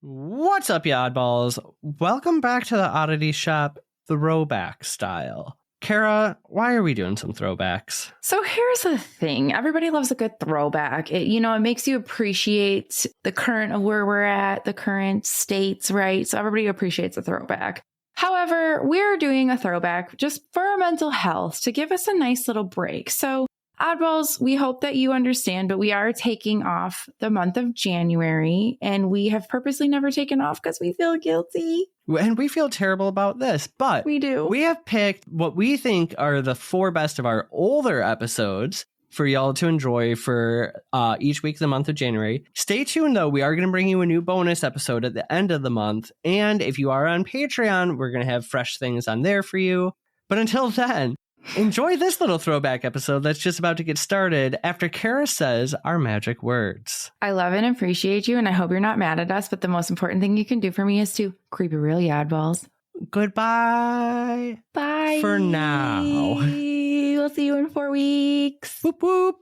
What's up, you oddballs? Welcome back to the Oddity Shop throwback style. Kara, why are we doing some throwbacks? So here's the thing. Everybody loves a good throwback. It makes you appreciate the current of where we're at, the current states, right? So everybody appreciates a throwback. However, we're doing a throwback just for our mental health to give us a nice little break. So oddballs, we hope that you understand, but we are taking off the month of January, and we have purposely never taken off because we feel guilty. And we feel terrible about this, but we do. We have picked what we think are the 4 best of our older episodes for y'all to enjoy for each week of the month of January. Stay tuned, though. We are going to bring you a new bonus episode at the end of the month. And if you are on Patreon, we're going to have fresh things on there for you. But until then, enjoy this little throwback episode that's just about to get started after Kara says our magic words. I love and appreciate you, and I hope you're not mad at us, but the most important thing you can do for me is to creep it real, you oddballs. Goodbye. Bye. For now. We'll see you in 4 weeks. Whoop whoop.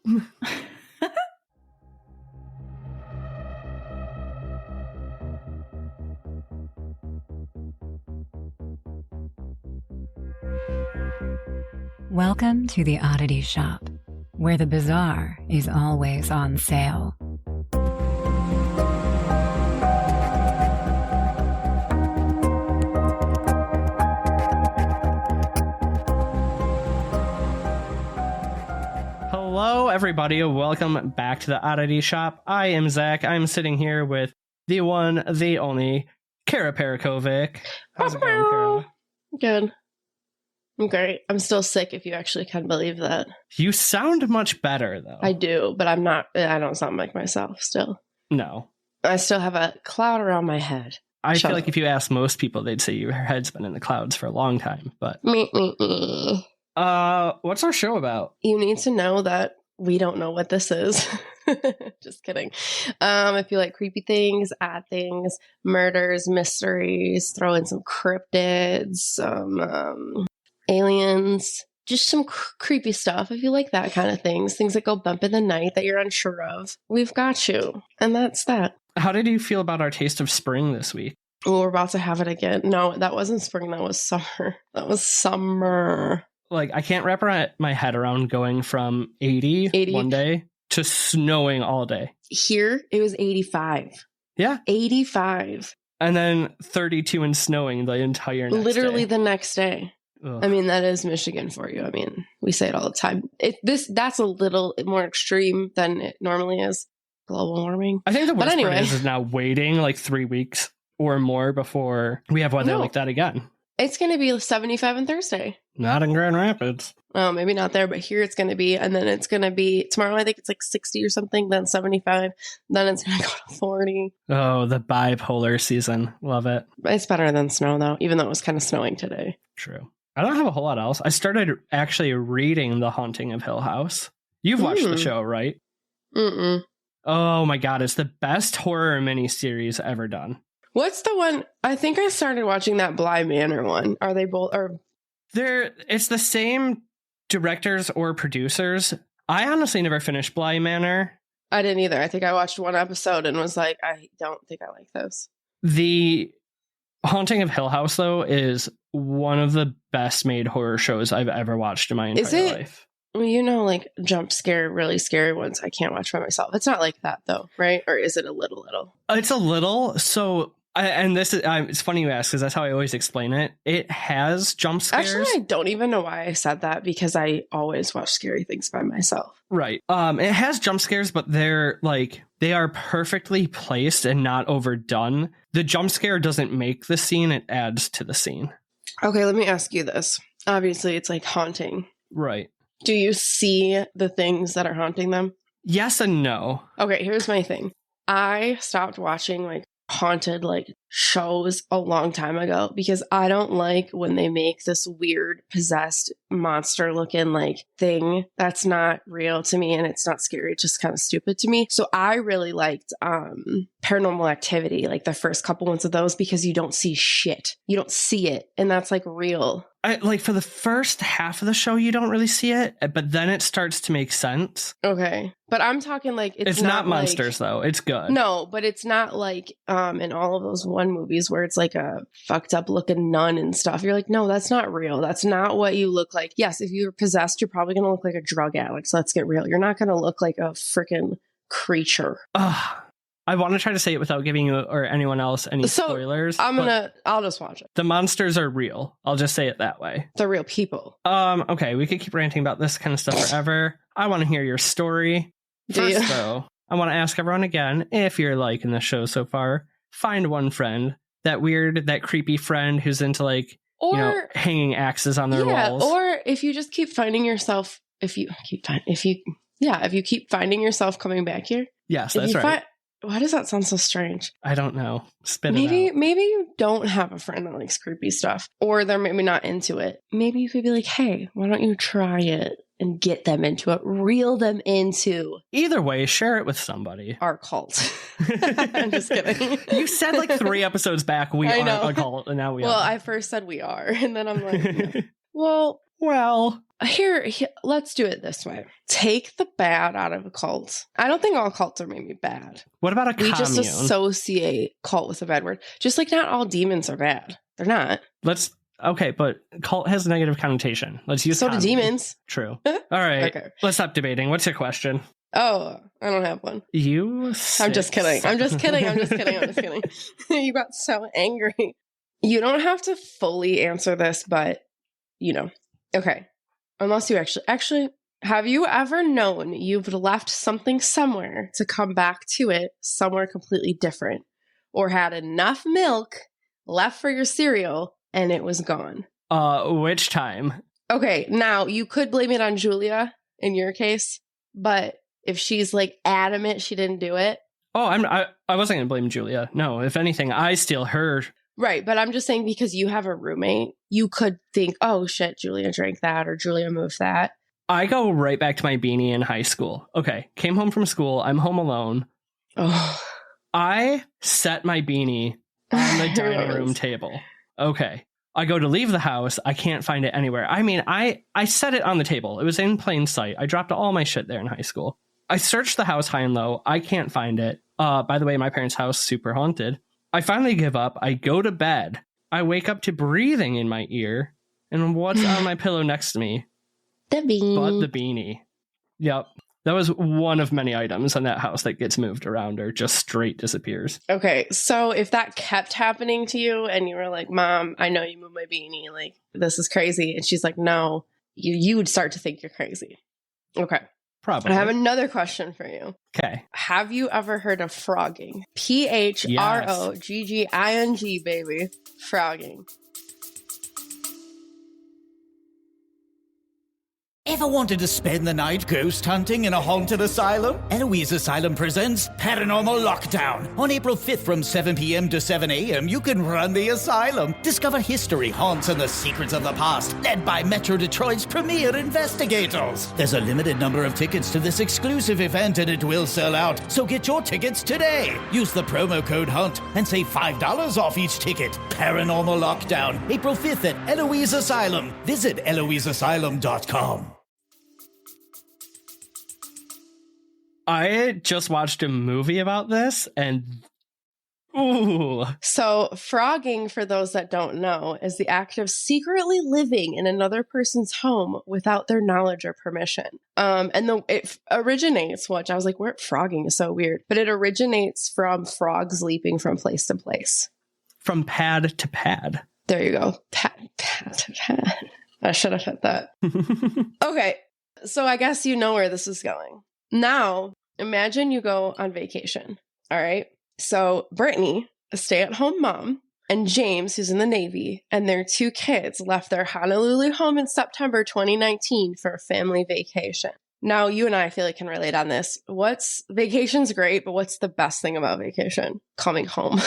Welcome to the Oddity Shop, where the bizarre is always on sale. Hello, everybody. Welcome back to the Oddity Shop. I am Zach. I'm sitting here with the one, the only, Kara Parakovic. How's it going, Kara? Good. I'm great. I'm still sick, if you actually can believe that. You sound much better, though. I do, but I'm not. I don't sound like myself still. No. I still have a cloud around my head. I feel like if you ask most people, they'd say your head's been in the clouds for a long time. But what's our show about? You need to know that we don't know what this is. Just kidding. If you like creepy things, odd things, murders, mysteries, throw in some cryptids, some aliens, just some creepy stuff. If you like that kind of things that go bump in the night that you're unsure of, we've got you. And that's that. How did you feel about our taste of spring this week? Well, we're about to have it again. No, that wasn't spring. That was summer. That was summer. Like, I can't wrap my head around going from 80 one day to snowing all day. Here, it was 85. Yeah. 85. And then 32 and snowing the entire next Literally day. The next day. Ugh. I mean, that is Michigan for you. I mean, we say it all the time. That's a little more extreme than it normally is. Global warming. I think the worst part is now waiting like 3 weeks or more before we have weather like that again. It's going to be 75 on Thursday. Not in Grand Rapids. Oh, maybe not there, but here it's going to be. And then it's going to be tomorrow. I think it's like 60 or something. Then 75. Then it's going to go to 40. Oh, the bipolar season. Love it. It's better than snow, though, even though it was kind of snowing today. True. I don't have a whole lot else. I started actually reading The Haunting of Hill House. You've watched the show, right? Mm-mm. Oh my God. It's the best horror miniseries ever done. What's the one? I think I started watching that Bly Manor one. Are they both? It's the same directors or producers. I honestly never finished Bly Manor. I didn't either. I think I watched one episode and was like, I don't think I like this. The Haunting of Hill House, though, is one of the best made horror shows I've ever watched in my entire life. Well, like jump scare, really scary ones I can't watch by myself. It's not like that, though, right? Or is it a little? It's a little. So, and this is, it's funny you ask, because that's how I always explain it. It has jump scares. Actually, I don't even know why I said that, because I always watch scary things by myself. Right. It has jump scares, but they are perfectly placed and not overdone. The jump scare doesn't make the scene, it adds to the scene. Okay, let me ask you this. Obviously, it's like haunting. Right. Do you see the things that are haunting them? Yes and no. Okay, here's my thing. I stopped watching like haunted like shows a long time ago because I don't like when they make this weird possessed monster looking like thing that's not real to me and it's not scary. It's just kind of stupid to me. So I really liked Paranormal Activity, like the first couple ones of those, because you don't see shit. You don't see it. And that's like real. Like for the first half of the show, you don't really see it, but then it starts to make sense. Okay. But I'm talking like it's not monsters though. It's good. No, but it's not like in all of those one movies where it's like a fucked up looking nun and stuff. You're like, no, that's not real. That's not what you look like. Yes, if you're possessed, you're probably going to look like a drug addict. So let's get real. You're not going to look like a freaking creature. I want to try to say it without giving you or anyone else any spoilers. I'll just watch it. The monsters are real. I'll just say it that way. They're real people. Okay, we could keep ranting about this kind of stuff forever. I want to hear your story. First, though, I want to ask everyone again, if you're liking the show so far, find one friend, that creepy friend who's into like, hanging axes on their walls. Or if you just keep finding yourself, if you keep finding yourself coming back here. Yes, that's right. Why does that sound so strange? I don't know. Maybe you don't have a friend that likes creepy stuff, or they're maybe not into it. Maybe you could be like, hey, why don't you try it and get them into it? Reel them into. Either way, share it with somebody. Our cult. I'm just kidding. You said like 3 episodes back, we aren't a cult, and now we are. Well, I first said we are, and then I'm like, no. Well. Here, let's do it this way. Take the bad out of a cult. I don't think all cults are maybe bad. What about a commune? We just associate cult with a bad word. Just like not all demons are bad. They're not. Okay, but cult has a negative connotation. Let's use do demons. True. All right. Okay. Let's stop debating. What's your question? Oh, I don't have one. I'm just kidding. I'm just kidding. You got so angry. You don't have to fully answer this, but okay. Unless you actually, have you ever known you've left something somewhere to come back to it somewhere completely different, or had enough milk left for your cereal and it was gone? Which time? Okay, now you could blame it on Julia in your case, but if she's like adamant she didn't do it. Oh, I wasn't going to blame Julia. No, if anything, I steal her. Right, but I'm just saying because you have a roommate, you could think, oh shit, Julia drank that or Julia moved that. I go right back to my beanie in high school. Okay, came home from school. I'm home alone. Oh. I set my beanie on the dining room table. Okay. I go to leave the house. I can't find it anywhere. I mean, I set it on the table. It was in plain sight. I dropped all my shit there in high school. I searched the house high and low. I can't find it. By the way, my parents' house, super haunted. I finally give up. I go to bed. I wake up to breathing in my ear. And what's on my pillow next to me? The beanie. But the beanie. Yep. That was one of many items in that house that gets moved around or just straight disappears. Okay, so if that kept happening to you and you were like, Mom, I know you moved my beanie. Like, this is crazy. And she's like, no, you would start to think you're crazy. Okay. Probably. I have another question for you. Okay. Have you ever heard of phrogging? Phrogging, baby. Phrogging. Ever wanted to spend the night ghost hunting in a haunted asylum? Eloise Asylum presents Paranormal Lockdown. On April 5th from 7 p.m. to 7 a.m., you can run the asylum. Discover history, haunts, and the secrets of the past, led by Metro Detroit's premier investigators. There's a limited number of tickets to this exclusive event, and it will sell out. So get your tickets today. Use the promo code HUNT and save $5 off each ticket. Paranormal Lockdown, April 5th at Eloise Asylum. Visit EloiseAsylum.com. I just watched a movie about this and ooh. So phrogging, for those that don't know, is the act of secretly living in another person's home without their knowledge or permission. It originates, which I was like, phrogging is so weird, but it originates from frogs leaping from place to place. From pad to pad. There you go. Pad to pad. I should have said that. Okay, so I guess you know where this is going. Now, imagine you go on vacation, all right? So Brittany, a stay-at-home mom, and James, who's in the Navy, and their 2 kids left their Honolulu home in September 2019 for a family vacation. Now, you and I feel like can relate on this. Vacation's great, but what's the best thing about vacation? Coming home.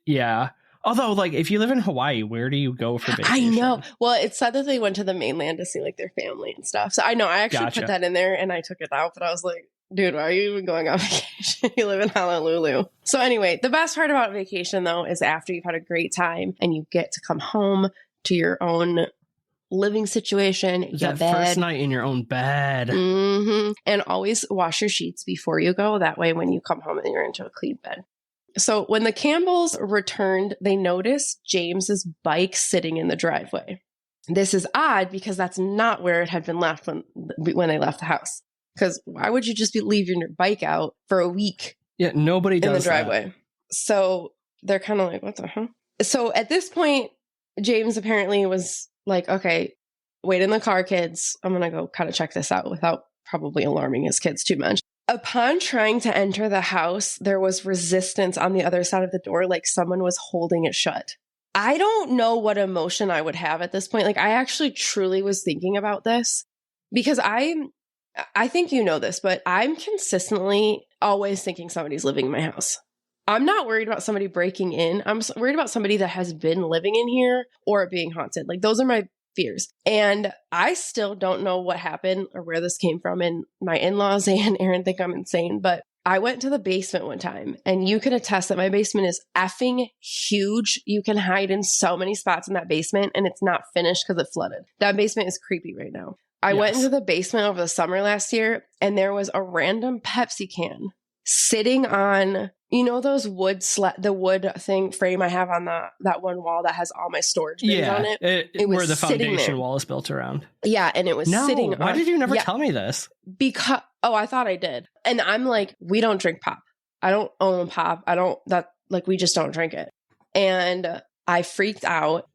Yeah. Although, like, if you live in Hawaii, where do you go for vacation? I know. Well, it said that they went to the mainland to see, like, their family and stuff. So I know. I actually put that in there, and I took it out. But I was like, dude, why are you even going on vacation? You live in Honolulu. So anyway, the best part about vacation, though, is after you've had a great time and you get to come home to your own living situation, your That bed. first night in your own bed. Mm-hmm. And always wash your sheets before you go. That way, when you come home, you're into a clean bed. So when the Campbells returned, they noticed James's bike sitting in the driveway. This is odd because that's not where it had been left when they left the house. Because why would you just be leaving your bike out for a week? Yeah, nobody does in the driveway. That. So they're kind of like, what the hell? So at this point, James apparently was like, okay, wait in the car, kids. I'm going to go kind of check this out without probably alarming his kids too much. Upon trying to enter the house, there was resistance on the other side of the door, like someone was holding it shut. I don't know what emotion I would have at this point. Like, I actually truly was thinking about this because I think you know this, but I'm consistently always thinking somebody's living in my house. I'm not worried about somebody breaking in. I'm worried about somebody that has been living in here or it being haunted. Like, those are my fears. And I still don't know what happened or where this came from. And my in-laws and Aaron think I'm insane, but I went to the basement one time and you can attest that my basement is effing huge. You can hide in so many spots in that basement and it's not finished because it flooded. That basement is creepy right now. I went into the basement over the summer last year and there was a random Pepsi can sitting on, you know, those the wood thing frame I have on that one wall that has all my storage bins on it. It was where the foundation there. wall is built around. Yeah, and it was sitting on. Why did you never tell me this? Because, I thought I did. And I'm like, we don't drink pop. I don't own pop. We just don't drink it. And I freaked out.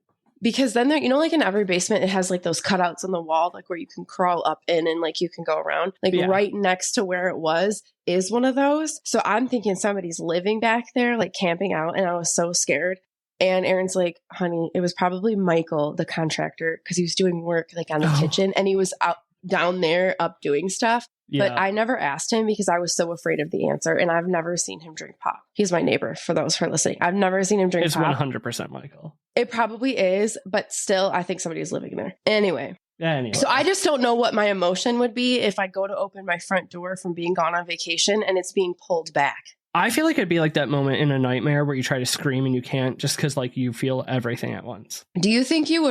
Because then there, you know, like in every basement, it has like those cutouts on the wall, like where you can crawl up in and like you can go around. Like right next to where it was is one of those. So I'm thinking somebody's living back there, like camping out. And I was so scared. And Aaron's like, honey, it was probably Michael, the contractor, because he was doing work like on the kitchen and he was out down there up doing stuff. Yeah. But I never asked him because I was so afraid of the answer. And I've never seen him drink pop. He's my neighbor, for those who are listening. I've never seen him drink pop. It's 100% Michael. It probably is, but still, I think somebody's living there. Anyway. So I just don't know what my emotion would be if I go to open my front door from being gone on vacation and it's being pulled back. I feel like it'd be like that moment in a nightmare where you try to scream and you can't just because like you feel everything at once. What do you think you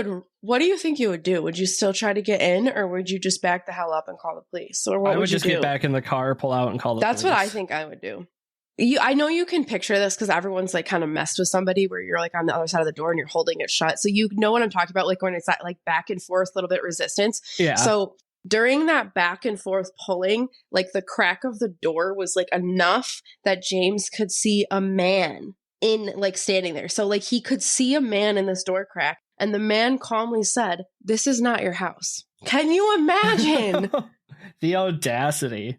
would do? Would you still try to get in or would you just back the hell up and call the police? Or what I would just get back in the car, pull out and call the police. That's what I think I would do. I know you can picture this because everyone's like kind of messed with somebody where you're like on the other side of the door and you're holding it shut. So you know what I'm talking about, like when it's that like back and forth, a little bit resistance. Yeah. So during that back and forth pulling, like the crack of the door was like enough that James could see a man in like standing there. So like he could see a man in this door crack and the man calmly said, "This is not your house." Can you imagine? The audacity.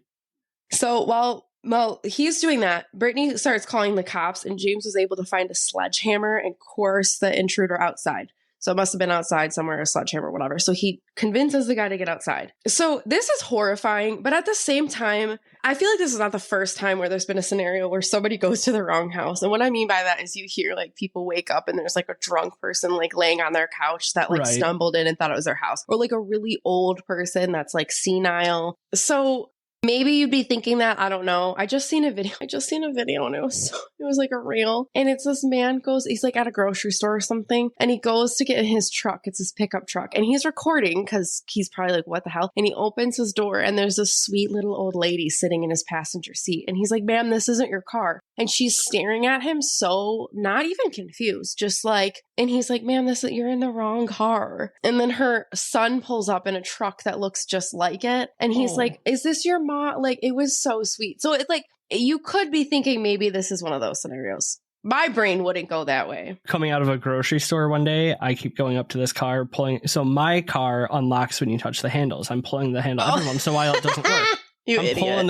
So while he's doing that, Brittany starts calling the cops and James was able to find a sledgehammer and coerce the intruder outside. So it must have been outside somewhere, a sledgehammer, whatever. So he convinces the guy to get outside. So this is horrifying, but at the same time, I feel like this is not the first time where there's been a scenario where somebody goes to the wrong house. And what I mean by that is you hear like people wake up and there's like a drunk person like laying on their couch that like stumbled in and thought it was their house. Or like a really old person that's like senile. So maybe you'd be thinking that. I don't know. I just seen a video and it was like a reel. And it's this man he's like at a grocery store or something. And he goes to get in his truck. It's his pickup truck. And he's recording because he's probably like, what the hell? And he opens his door and there's this sweet little old lady sitting in his passenger seat. And he's like, "Ma'am, this isn't your car." And she's staring at him so not even confused, just like, and he's like, "Ma'am, you're in the wrong car." And then her son pulls up in a truck that looks just like it. And he's like, "Is this your mom?" Like, it was so sweet. So it's like, you could be thinking maybe this is one of those scenarios. My brain wouldn't go that way. Coming out of a grocery store one day, I keep going up to this car, so my car unlocks when you touch the handles. I'm pulling the handle every once in a while. It doesn't work. I'm idiot. pulling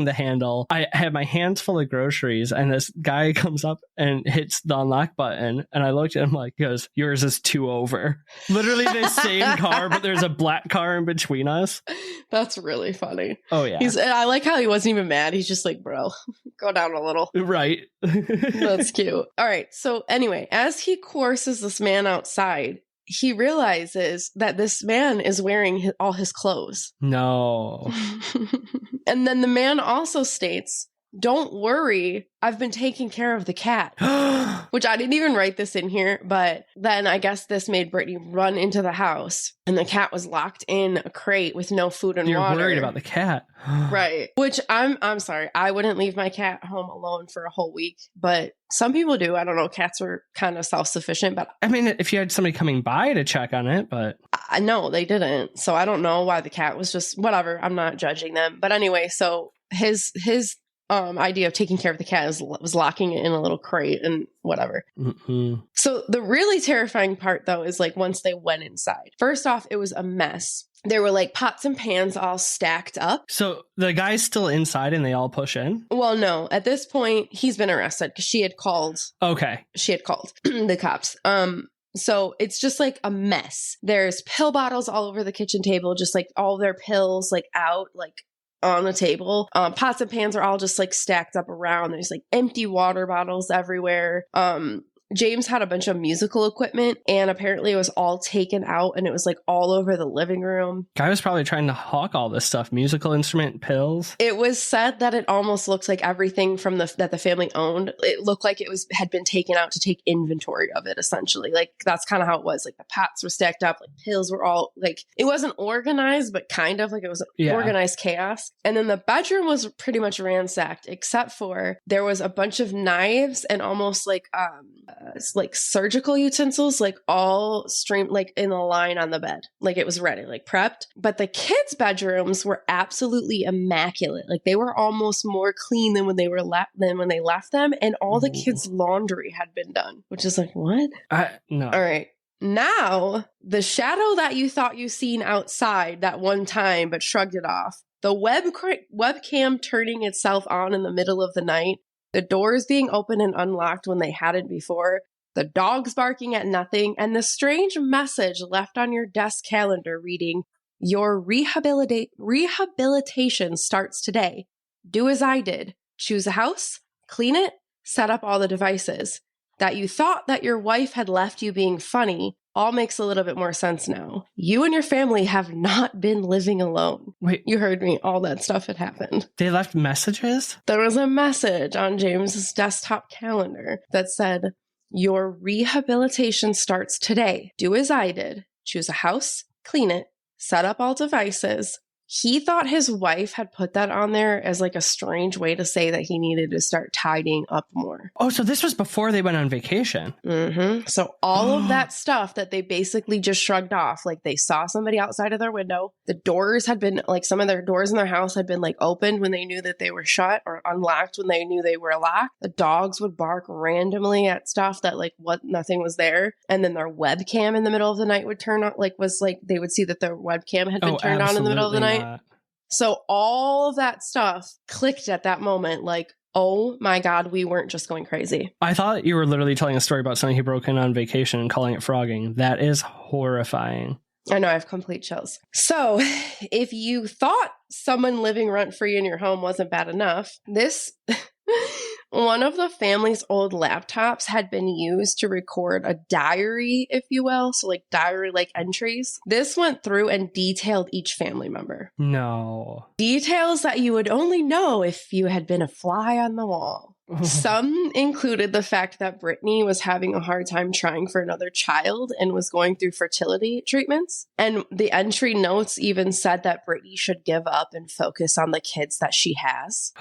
the handle. I have my hands full of groceries, and this guy comes up and hits the unlock button. And I looked at him like, he goes, "Yours is 2 over." Literally the same car, but there's a black car in between us. That's really funny. Oh, yeah. I like how he wasn't even mad. He's just like, "Bro, go down a little." Right. That's cute. All right. So anyway, as he coerces this man outside, he realizes that this man is wearing all his clothes. No. And then the man also states, "Don't worry, I've been taking care of the cat." Which I didn't even write this in here, but then I guess this made Brittany run into the house and the cat was locked in a crate with no food and You're water. worried about the cat. Right. Which I'm sorry. I wouldn't leave my cat home alone for a whole week, but some people do. I don't know. Cats are kind of self-sufficient, but I mean, if you had somebody coming by to check on it, but no, they didn't. So I don't know why the cat was just whatever. I'm not judging them. But anyway, so his idea of taking care of the cat was locking it in a little crate and whatever. Mm-hmm. So the really terrifying part, though, is like once they went inside. First off, it was a mess. There were like pots and pans all stacked up. So the guy's still inside and they all push in? Well, no. At this point, he's been arrested because she had called the cops. So it's just like a mess. There's pill bottles all over the kitchen table, just like all their pills like out, like on the table. Pots and pans are all just like stacked up around. There's like empty water bottles everywhere. James had a bunch of musical equipment and apparently it was all taken out and it was like all over the living room. Guy was probably trying to hawk all this stuff. Musical instrument, pills. It was said that it almost looks like everything from that the family owned. It looked like it had been taken out to take inventory of it, essentially. Like that's kind of how it was. Like the pots were stacked up, like pills were all like, it wasn't organized, but kind of like it was organized chaos. And then the bedroom was pretty much ransacked, except for there was a bunch of knives and almost like surgical utensils, like all streamed like in a line on the bed, like it was ready, like prepped. But the kids' bedrooms were absolutely immaculate. Like they were almost more clean than when they left them, and all the kids' laundry had been done. Which is like, what? No. All right. Now, the shadow that you thought you seen outside that one time, but shrugged it off. The webcam turning itself on in the middle of the night. The doors being open and unlocked when they hadn't before, the dogs barking at nothing, and the strange message left on your desk calendar reading, "Your rehabilitation starts today. Do as I did. Choose a house, clean it, set up all the devices. That you thought that your wife had left you being funny all makes a little bit more sense now. You and your family have not been living alone." Wait. You heard me. All that stuff had happened. They left messages? There was a message on James's desktop calendar that said, "Your rehabilitation starts today. Do as I did. Choose a house, clean it, set up all devices." He thought his wife had put that on there as like a strange way to say that he needed to start tidying up more. Oh, so this was before they went on vacation. Mm-hmm. So all of that stuff that they basically just shrugged off, like they saw somebody outside of their window. The doors had been like, some of their doors in their house had been like opened when they knew that they were shut, or unlocked when they knew they were locked. The dogs would bark randomly at stuff that like nothing was there. And then their webcam in the middle of the night would turn on, they would see that their webcam had been turned on in the middle of the night. So all of that stuff clicked at that moment, like, oh my God, we weren't just going crazy. I thought you were literally telling a story about somebody who broke in on vacation and calling it phrogging. That is horrifying. I know, I have complete chills. So if you thought someone living rent-free in your home wasn't bad enough, one of the family's old laptops had been used to record a diary, if you will. So like diary-like entries. This went through and detailed each family member. No. Details that you would only know if you had been a fly on the wall. Some included the fact that Brittany was having a hard time trying for another child and was going through fertility treatments. And the entry notes even said that Brittany should give up and focus on the kids that she has.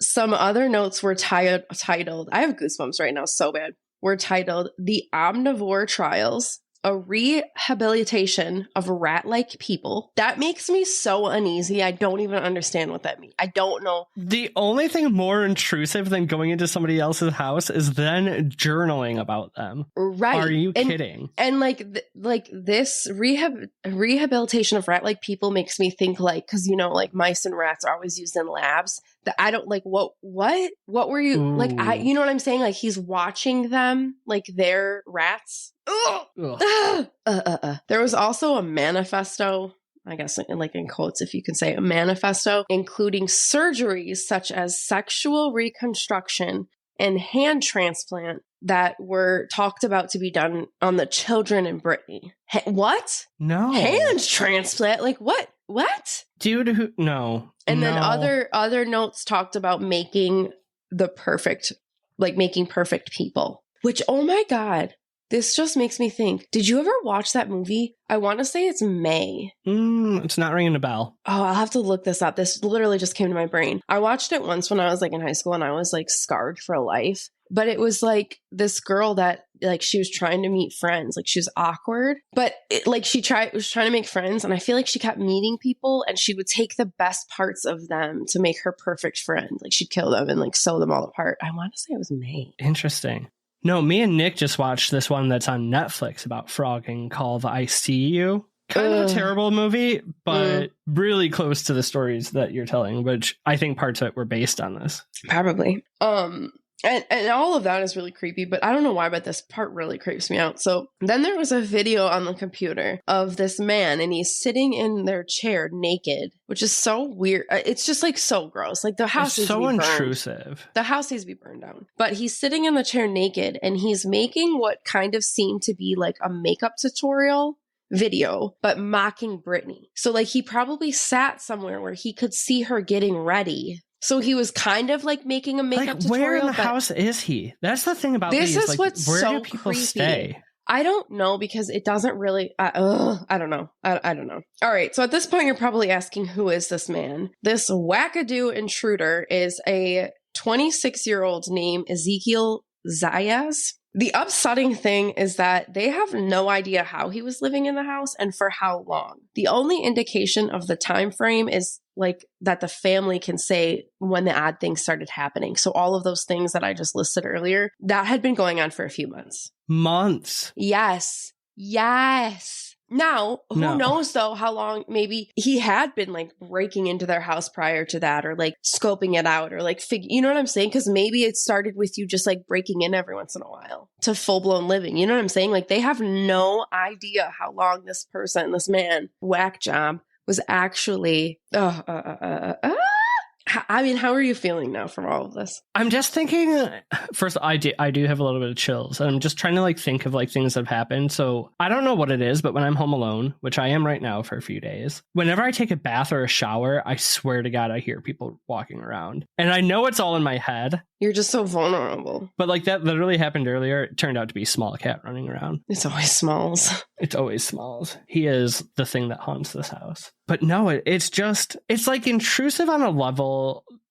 Some other notes were titled, I have goosebumps right now, so bad, were titled The Omnivore Trials, a Rehabilitation of Rat-Like People. That makes me so uneasy. I don't even understand what that means. I don't know. The only thing more intrusive than going into somebody else's house is then journaling about them. Right. Are you kidding? And this rehabilitation of rat-like people makes me think like, because you know, like mice and rats are always used in labs. That I don't like. What were you like? You know what I'm saying? Like he's watching them like they're rats. There was also a manifesto, I guess, in quotes, if you can say, a manifesto, including surgeries such as sexual reconstruction and hand transplant that were talked about to be done on the children in Brittany. What? No. Hand transplant? Like what? What? Dude, who? No. And then No. other notes talked about making making perfect people. Which, oh my God, this just makes me think. Did you ever watch that movie? I want to say it's May. It's not ringing a bell. Oh, I'll have to look this up. This literally just came to my brain. I watched it once when I was like in high school and I was like scarred for life. But it was like this girl that like she was trying to meet friends. Like she was awkward, but she was trying to make friends. And I feel like she kept meeting people and she would take the best parts of them to make her perfect friend. Like she'd kill them and like sew them all apart. I want to say it was May. Interesting. No, me and Nick just watched this one that's on Netflix about Phrogging called I See You. Kind of a terrible movie, but really close to the stories that you're telling, which I think parts of it were based on this. Probably. And all of that is really creepy, but I don't know why, but this part really creeps me out. So then there was a video on the computer of this man and he's sitting in their chair naked, which is so weird. It's just like so gross. Like the house is so intrusive. The house needs to be burned down. But he's sitting in the chair naked and he's making what kind of seemed to be like a makeup tutorial video, but mocking Brittany. So like he probably sat somewhere where he could see her getting ready. So he was kind of like making a makeup tutorial. Where in the house is he? That's the thing about this. These. Is like, what's where so do people creepy. Stay? I don't know because it doesn't really. I don't know. I don't know. All right. So at this point, you're probably asking, who is this man? This wackadoo intruder is a 26-year-old named Ezekiel Zayas. The upsetting thing is that they have no idea how he was living in the house and for how long. The only indication of the time frame is like that the family can say when the odd things started happening. So all of those things that I just listed earlier, that had been going on for a few months. Months. Yes. Now, who knows though how long maybe he had been like breaking into their house prior to that or like scoping it out or like you know what I'm saying? Because maybe it started with you just like breaking in every once in a while to full blown living. You know what I'm saying? Like they have no idea how long this person, this man, whack job was actually. I mean, how are you feeling now from all of this? I'm just thinking, first, I do have a little bit of chills. And I'm just trying to like think of like things that have happened. So I don't know what it is, but when I'm home alone, which I am right now for a few days, whenever I take a bath or a shower, I swear to God, I hear people walking around. And I know it's all in my head. You're just so vulnerable. But like that literally happened earlier. It turned out to be Small Cat running around. It's always Smalls. It's always Smalls. He is the thing that haunts this house. But no, it's like intrusive on a level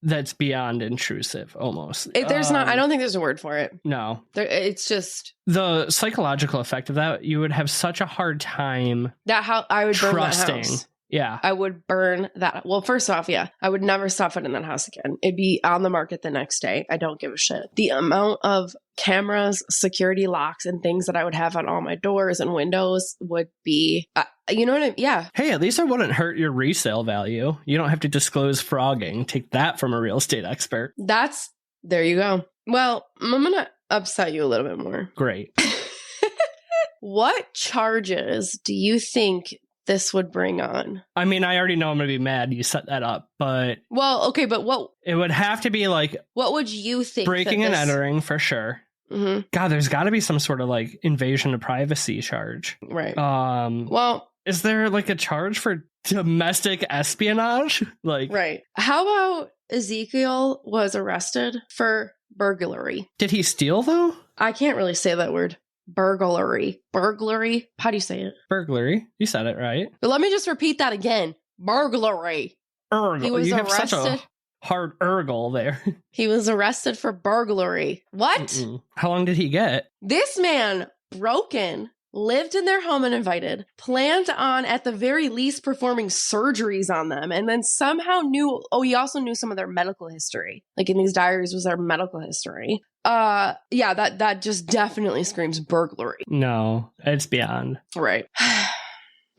that's beyond intrusive almost. There's not, I don't think there's a word for it. No. It's just. The psychological effect of that, you would have such a hard time I would burn trusting. that house. Yeah. I would burn that. Well, first off, yeah, I would never stop foot in that house again. It'd be on the market the next day. I don't give a shit. The amount of cameras, security locks, and things that I would have on all my doors and windows would be, you know what I mean? Yeah. Hey, at least it wouldn't hurt your resale value. You don't have to disclose Phrogging. Take that from a real estate expert. There you go. Well, I'm going to upset you a little bit more. Great. What charges do you think this would bring on? I mean, I already know I'm going to be mad you set that up, but... Well, okay, but what... It would have to be like... What would you think? Breaking and entering, for sure. Mm-hmm. God, there's got to be some sort of like invasion of privacy charge. Right. Well... Is there like a charge for domestic espionage? Like... Right. How about Ezekiel was arrested for burglary? Did he steal, though? I can't really say that word. Burglary. How do you say it? Burglary. You said it right. But let me just repeat that again. Burglary. He was arrested. Have such a hard ergle there. He was arrested for burglary. What? Mm-mm. How long did he get? This man broke in, lived in their home uninvited, planned on at the very least performing surgeries on them, and then somehow knew, he also knew some of their medical history. Like in these diaries was their medical history. Yeah, that just definitely screams burglary. No, it's beyond. Right.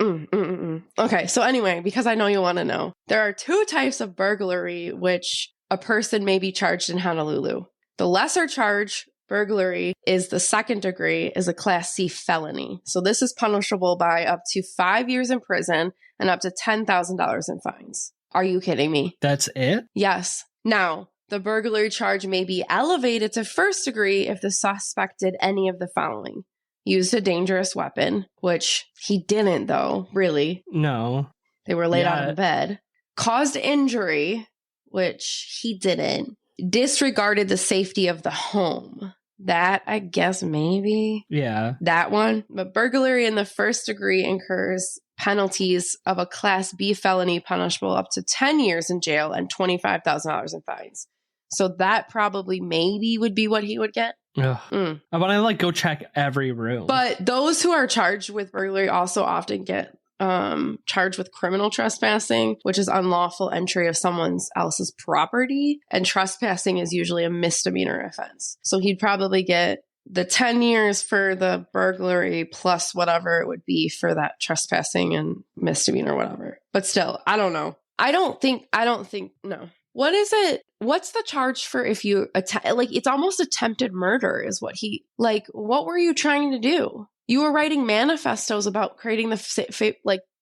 Okay, so anyway, because I know you want to know, there are two types of burglary which a person may be charged in Honolulu. The lesser charge, burglary, is the second degree, is a Class C felony. So this is punishable by up to 5 years in prison and up to $10,000 in fines. Are you kidding me? That's it? Yes. Now, the burglary charge may be elevated to first degree if the suspect did any of the following. Used a dangerous weapon, which he didn't, though, really. No. They were laid out in bed. Caused injury, which he didn't. Disregarded the safety of the home. That, I guess, maybe. Yeah. That one. But burglary in the first degree incurs penalties of a Class B felony punishable up to 10 years in jail and $25,000 in fines. So that probably maybe would be what he would get. I want to go check every room. But those who are charged with burglary also often get charged with criminal trespassing, which is unlawful entry of someone else's property. And trespassing is usually a misdemeanor offense. So he'd probably get the 10 years for the burglary plus whatever it would be for that trespassing and misdemeanor, whatever. But still, I don't know. I don't think, no. What is it? What's the charge for if you it's almost attempted murder is what what were you trying to do? You were writing manifestos about creating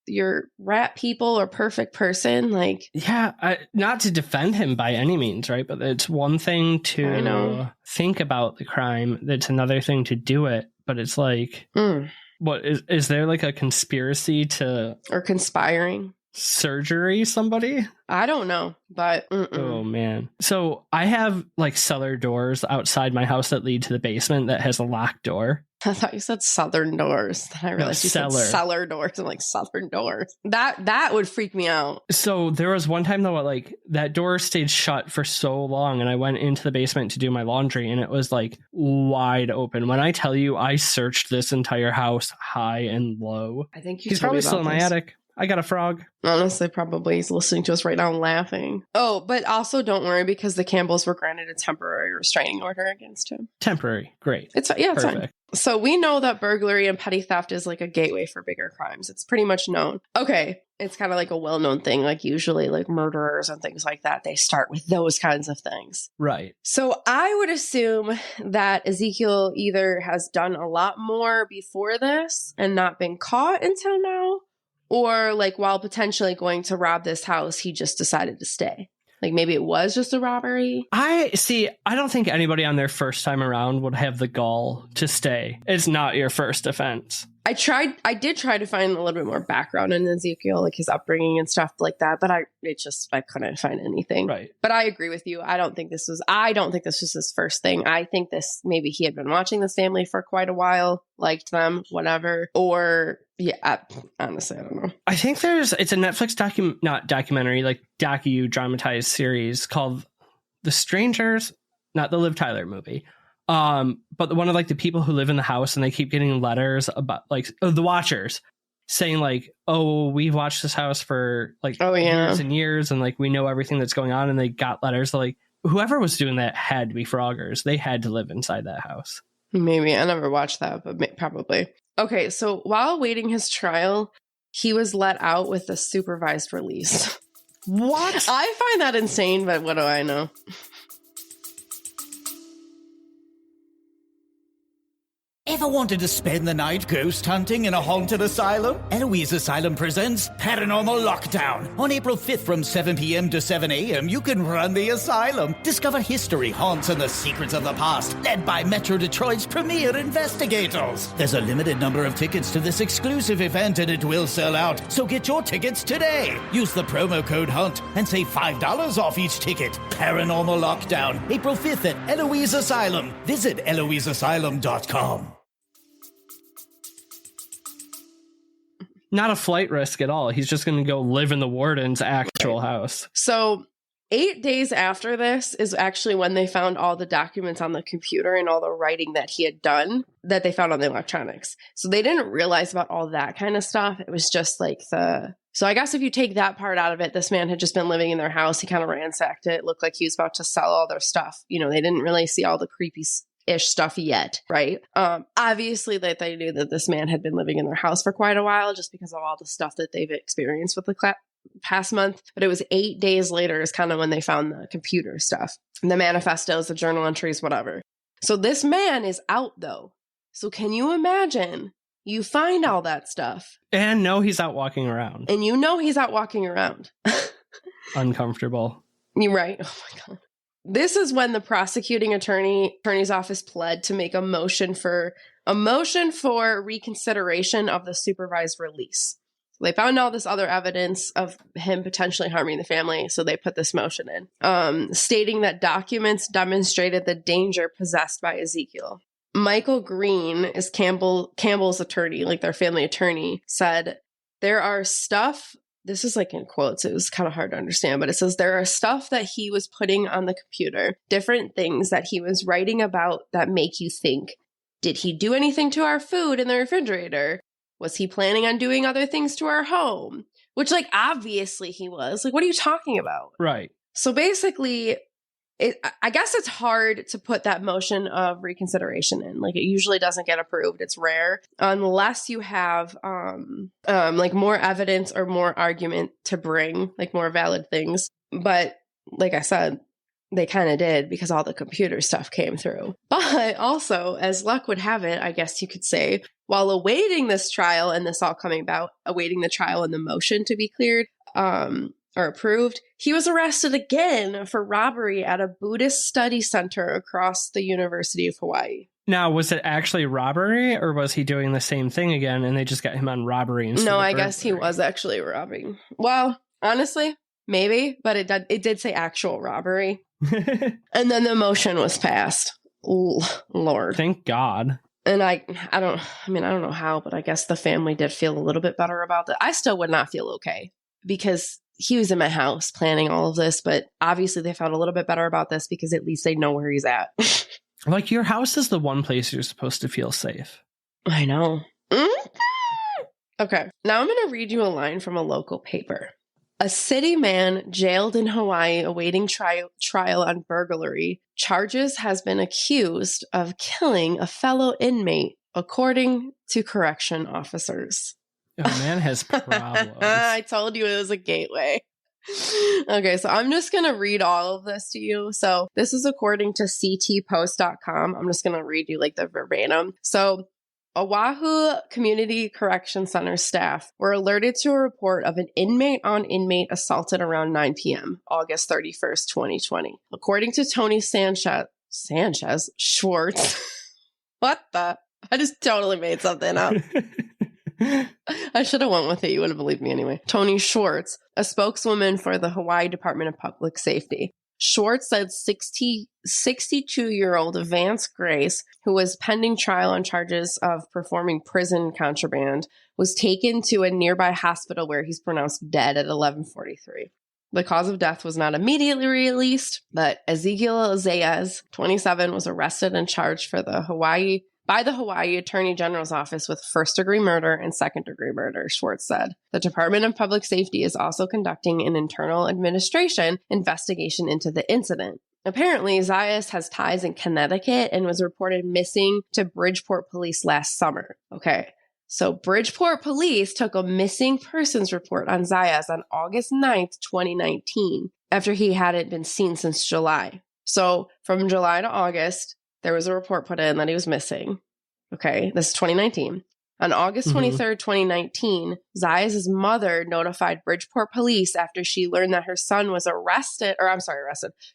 your rat people or perfect person. Not to defend him by any means, right? But it's one thing to think about the crime. It's another thing to do it. But it's what is there a conspiracy to or conspiring? Surgery somebody? I don't know, but oh man. So I have cellar doors outside my house that lead to the basement that has a locked door. I thought you said southern doors. Then I realized you said cellar doors and southern doors. That would freak me out. So there was one time though, that door stayed shut for so long, and I went into the basement to do my laundry, and it was wide open. When I tell you, I searched this entire house high and low. I think he's probably still in my attic. I got a frog. Honestly, probably he's listening to us right now and laughing. Oh, but also don't worry because the Campbells were granted a temporary restraining order against him. Temporary. Great. It's fine. So we know that burglary and petty theft is a gateway for bigger crimes. It's pretty much known. Okay. It's kind of a well-known thing. Usually murderers and things like that, they start with those kinds of things. Right. So I would assume that Ezekiel either has done a lot more before this and not been caught until now, or while potentially going to rob this house, he just decided to stay. Maybe it was just a robbery. I don't think anybody on their first time around would have the gall to stay. It's not your first offense. I did try to find a little bit more background in Ezekiel, his upbringing and stuff like that, but I couldn't find anything. Right. But I agree with you. I don't think this was his first thing. I think maybe he had been watching this family for quite a while, liked them, whatever. Or honestly, I don't know. I think it's a Netflix docu-dramatized series called The Strangers, not the Liv Tyler movie. But one of the people who live in the house, and they keep getting letters about the watchers saying we've watched this house for years and years, and we know everything that's going on, and they got letters whoever was doing that had to be Phroggers. They had to live inside that house. Maybe. I never watched that, but probably. Okay, so while awaiting his trial, he was let out with a supervised release. What? I find that insane, but what do I know? Ever wanted to spend the night ghost hunting in a haunted asylum? Eloise Asylum presents Paranormal Lockdown. On April 5th from 7 p.m. to 7 a.m., you can run the asylum. Discover history, haunts, and the secrets of the past, led by Metro Detroit's premier investigators. There's a limited number of tickets to this exclusive event, and it will sell out. So get your tickets today. Use the promo code HUNT and save $5 off each ticket. Paranormal Lockdown, April 5th at Eloise Asylum. Visit EloiseAsylum.com. Not a flight risk at all. He's just going to go live in the warden's actual house. So 8 days after this is actually when they found all the documents on the computer and all the writing that he had done that they found on the electronics. So they didn't realize about all that kind of stuff. It was just so I guess if you take that part out of it, this man had just been living in their house. He kind of ransacked it. It looked like he was about to sell all their stuff. They didn't really see all the creepy-ish stuff yet, right? Obviously, that they knew that this man had been living in their house for quite a while just because of all the stuff that they've experienced with the past month. But it was 8 days later is kind of when they found the computer stuff, the manifestos, the journal entries, whatever. So this man is out, though. So can you imagine? You find all that stuff. And know he's out walking around. And he's out walking around. Uncomfortable. You're right. Oh my God. this is when the prosecuting attorney's office pled to make a motion for reconsideration of the supervised release. So they found all this other evidence of him potentially harming the family, so they put this motion in, stating that documents demonstrated the danger possessed by Ezekiel. Michael Green is Campbell's attorney, like their family attorney, said, there are stuff, this is like in quotes, it was kind of hard to understand, but it says there are stuff that he was putting on the computer, different things that he was writing about that make you think, did he do anything to our food in the refrigerator? Was he planning on doing other things to our home? Which, like, obviously he was. Like, what are you talking about? Right. So basically, I guess it's hard to put that motion of reconsideration in. Like, it usually doesn't get approved. It's rare unless you have like more evidence or more argument to bring, like more valid things. But like I said, they kind of did because all the computer stuff came through. But also, as luck would have it, I guess you could say, while awaiting this trial and this all coming about, awaiting the trial and the motion to be cleared, or approved, he was arrested again for robbery at a Buddhist study center across the University of Hawaii. Now, was it actually robbery, or was he doing the same thing again and they just got him on robbery instead No, of I burglary? guess he was actually robbing. Well, honestly, maybe, but it did say actual robbery. And then the motion was passed. Lord. Thank God. And I don't know how, but I guess the family did feel a little bit better about that. I still would not feel okay because he was in my house planning all of this, but obviously they felt a little bit better about this because at least they know where he's at. Like, your house is the one place you're supposed to feel safe. I know. Okay, now I'm going to read you a line from a local paper. A city man jailed in Hawaii awaiting trial on burglary charges has been accused of killing a fellow inmate, according to correction officers. Oh, man has problems. I told you it was a gateway. Okay, so I'm just going to read all of this to you. So this is according to ctpost.com. I'm just going to read you like the verbatim. So Oahu Community Correction Center staff were alerted to a report of an inmate-on-inmate assaulted around 9 p.m., August 31st, 2020. According to Tony Schwartz. What the? I just totally made something up. I should have went with it. You would have believed me anyway. Tony Schwartz, a spokeswoman for the Hawaii Department of Public Safety. Schwartz said 62-year-old Vance Grace, who was pending trial on charges of performing prison contraband, was taken to a nearby hospital where he's pronounced dead at 11:43. The cause of death was not immediately released, but Ezekiel Zayas, 27, was arrested and charged by the Hawaii Attorney General's office with first-degree murder and second-degree murder, Schwartz said. The Department of Public Safety is also conducting an internal administration investigation into the incident. Apparently, Zayas has ties in Connecticut and was reported missing to Bridgeport police last summer. Okay, so Bridgeport police took a missing persons report on Zayas on August 9th, 2019, after he hadn't been seen since July. So from July to August, there was a report put in that he was missing. Okay, this is 2019. On August 23rd, 2019, Zayas' mother notified Bridgeport police after she learned that her son was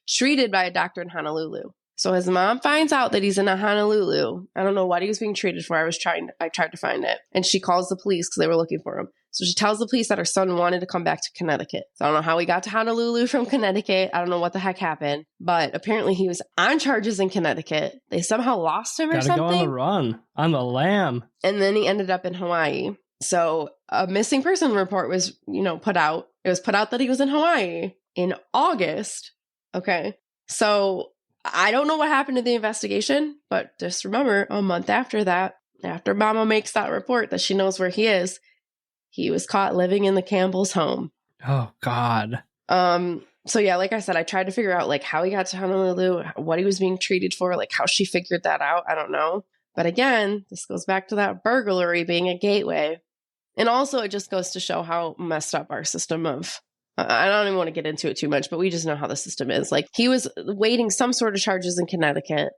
treated by a doctor in Honolulu. So his mom finds out that he's in a Honolulu. I don't know what he was being treated for. I tried to find it. And she calls the police because they were looking for him. So she tells the police that her son wanted to come back to Connecticut. So I don't know how he got to Honolulu from Connecticut. I don't know what the heck happened. But apparently he was on charges in Connecticut. They somehow lost him or something. Gotta go on the run. On the lam. And then he ended up in Hawaii. So a missing person report was, put out. It was put out that he was in Hawaii in August. Okay. So I don't know what happened to the investigation, but just remember a month after that, after Mama makes that report that she knows where he is, he was caught living in the Campbells' home. Oh, God. So yeah, like I said, I tried to figure out like how he got to Honolulu, what he was being treated for, like how she figured that out. I don't know. But again, this goes back to that burglary being a gateway. And also it just goes to show how messed up our system of, I don't even want to get into it too much, but we just know how the system is. Like he was waiting some sort of charges in Connecticut.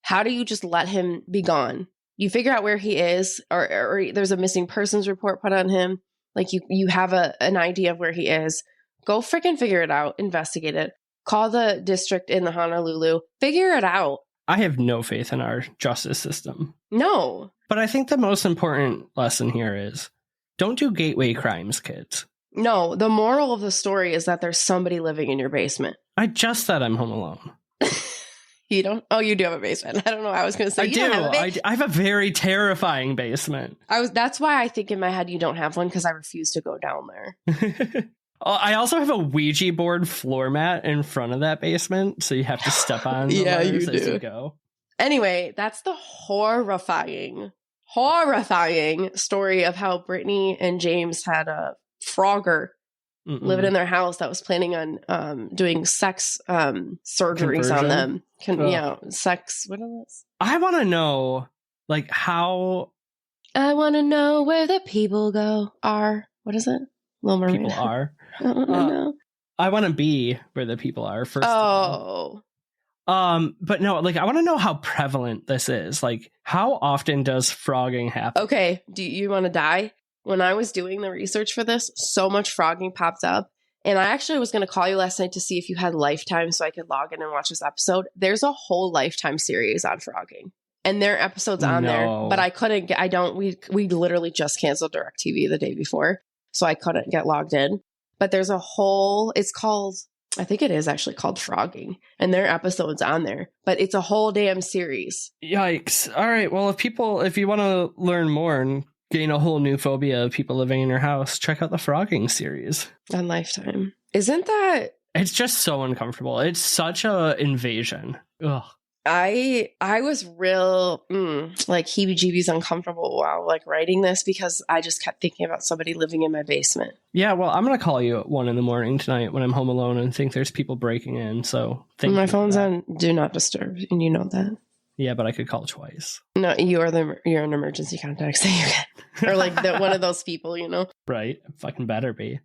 How do you just let him be gone? You figure out where he is, or there's a missing persons report put on him. Like you have an idea of where he is. Go freaking figure it out, investigate it. Call the district in the Honolulu. Figure it out. I have no faith in our justice system. No. But I think the most important lesson here is don't do gateway crimes, kids. No, the moral of the story is that there's somebody living in your basement. I just said I'm home alone. You don't? Oh, you do have a basement. I don't know. I was going to say I do. I have a very terrifying basement. That's why I think in my head you don't have one, because I refuse to go down there. I also have a Ouija board floor mat in front of that basement, so you have to step on the letters as you go. Anyway, that's the horrifying story of how Brittany and James had a Frogger living in their house that was planning on doing sex surgeries on them. Sex. What is this? I want to know, like, how. I want to know where the people are. What is it? Little Mermaid. People are. I don't know. I want to be where the people are first. Oh. But no, like, I want to know how prevalent this is. Like, how often does frogging happen? Okay. Do you want to die? When I was doing the research for this, so much frogging popped up. And I actually was going to call you last night to see if you had Lifetime so I could log in and watch this episode. There's a whole Lifetime series on frogging. And there are episodes on there. But I couldn't get, we literally just canceled DirecTV the day before. So I couldn't get logged in. But there's a whole, I think it is actually called Phrogging. And there are episodes on there. But it's a whole damn series. Yikes. All right. Well, if you want to learn more and gain a whole new phobia of people living in your house, check out the Phrogging series on Lifetime. Isn't that? It's just so uncomfortable. It's such a invasion. Ugh. I was real like heebie-jeebies uncomfortable while like writing this, because I just kept thinking about somebody living in my basement. Yeah, well, I'm gonna call you at 1 a.m. tonight when I'm home alone and think there's people breaking in. So my phone's on Do Not Disturb, and you know that. Yeah, but I could call twice. No, you're an emergency contact, so you can, or like one of those people, you know? Right, fucking better be.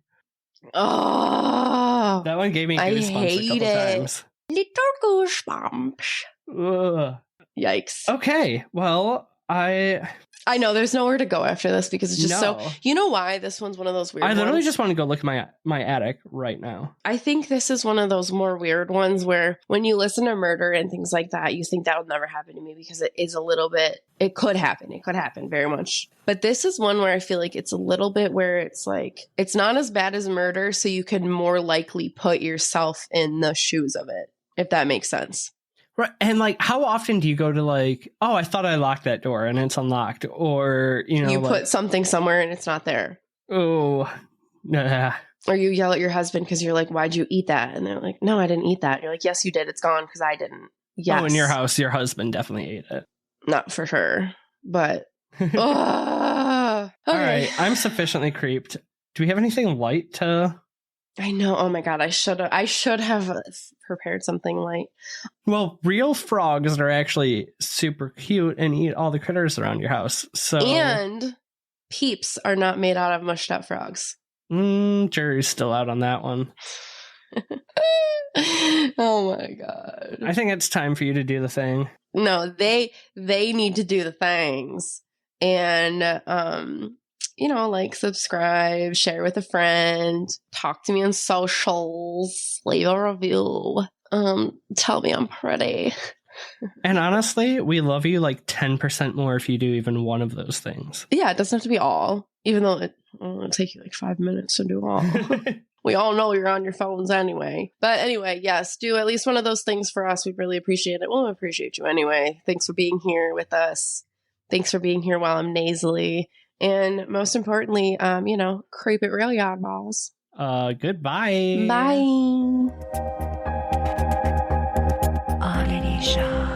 Oh, that one gave me goosebumps a couple times. Little goosebumps. Ugh. Yikes. Okay, well, I know there's nowhere to go after this, because it's just so. You know why this one's one of those weird ones? I literally just want to go look at my attic right now. I think this is one of those more weird ones where when you listen to murder and things like that, you think that would never happen to me, because it is a little bit. It could happen. It could happen very much. But this is one where I feel like it's a little bit where it's like it's not as bad as murder, so you could more likely put yourself in the shoes of it, if that makes sense. Right. And like, how often do you go to like, oh, I thought I locked that door and it's unlocked, or, you put something somewhere and it's not there. Oh, nah. Or you yell at your husband because you're like, why'd you eat that? And they're like, no, I didn't eat that. You're like, yes, you did. It's gone because I didn't. Yes. Oh, in your house, your husband definitely ate it. Not for sure, but. Okay. All right. I'm sufficiently creeped. Do we have anything light to? I know. Oh my God. I should have prepared something light. Well, real frogs are actually super cute and eat all the critters around your house. And peeps are not made out of mushed up frogs. Jury's still out on that one. Oh my God. I think it's time for you to do the thing. No, they need to do the things. And like subscribe, share with a friend, talk to me on socials, leave a review, tell me I'm pretty. And honestly, we love you like 10% more if you do even one of those things. Yeah, it doesn't have to be all, even though it'll take you like 5 minutes to do all. We all know you're on your phones anyway. But anyway, yes, do at least one of those things for us. We'd really appreciate it. We'll appreciate you anyway. Thanks for being here with us. Thanks for being here while I'm nasally. And most importantly, creep it real, y'all balls. Goodbye. Bye. Oddity Shop.